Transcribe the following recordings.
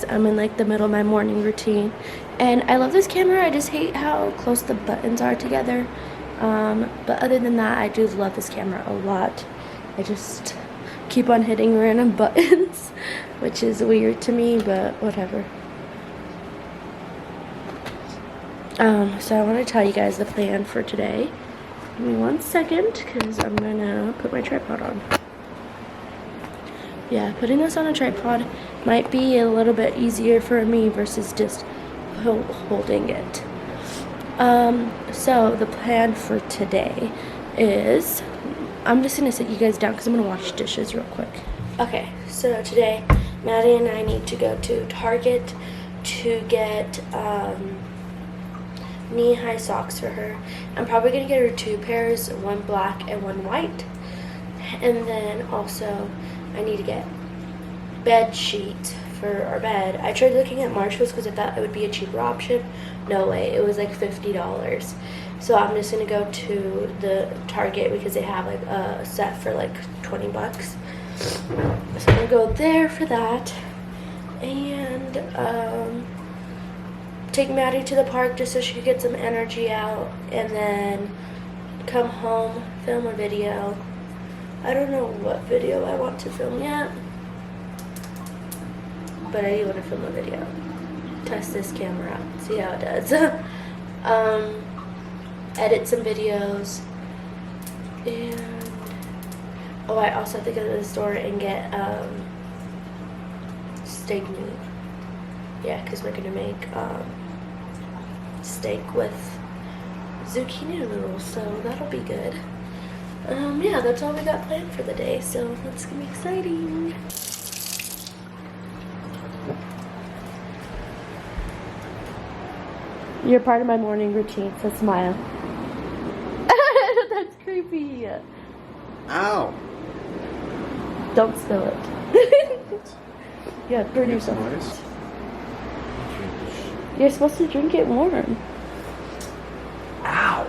I'm in like the middle of my morning routine, and I love this camera. I just hate how close the buttons are together. But other than that, I do love this camera a lot. I just keep on hitting random buttons, which is weird to me, but whatever. So I want to tell you guys the plan for today. Give me 1 second, because I'm gonna put my tripod on. Yeah, putting this on a tripod might be a little bit easier for me versus just holding it. So the plan for today is, I'm just gonna sit you guys down because I'm gonna wash dishes real quick. Okay, so today Maddie and I need to go to Target to get knee-high socks for her. I'm probably gonna get her 2 pairs, one black and one white. And then also I need to get bed sheets for our bed. I tried looking at Marshall's because I thought it would be a cheaper option. No way, it was like $50. So I'm just gonna go to the Target because they have like a set for like 20 bucks. So I'm gonna go there for that, and take Maddie to the park just so she could get some energy out, and then come home, film a video. I don't know what video I want to film yet, but I do want to film a video. Test this camera out, see how it does. Edit some videos, and oh, I also have to go to the store and get steak meat. Yeah, because we're gonna make steak with zucchini noodles, so that'll be good. Yeah, that's all we got planned for the day, so that's gonna be exciting. You're part of my morning routine, so smile. That's creepy. Ow! Don't spill it. Yeah, burn yourself. Nice. You're supposed to drink it warm. Ow!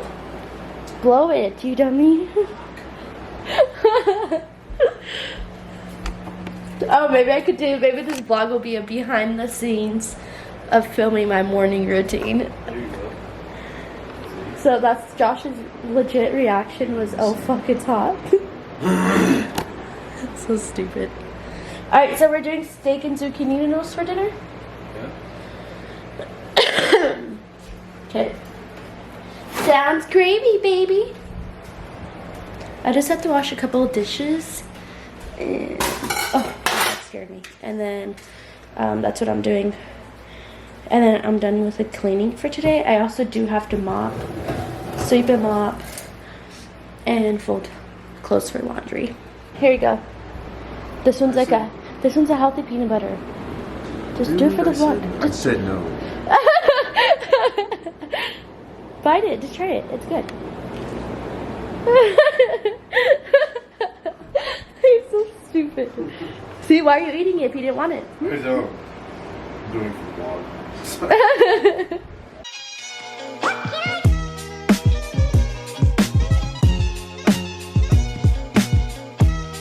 Blow it, you dummy. Oh, maybe I could do, maybe this vlog will be a behind the scenes of filming my morning routine. There you go. So that's Josh's legit reaction was, oh fuck, it's hot. So stupid. Alright, so we're doing steak and zucchini noodles for dinner? Yeah. Okay. Sounds gravy, baby. I just have to wash a couple of dishes. And, oh, that scared me. And then that's what I'm doing. And then I'm done with the cleaning for today. I also do have to mop, sweep and mop, and fold clothes for laundry. Here you go. This one's like this one's a healthy peanut butter. Just do it for the vlog. I said no. Bite it. Just try it. It's good. You're so stupid. See, why are you eating it if you didn't want it? Because I'm doing for the vlog.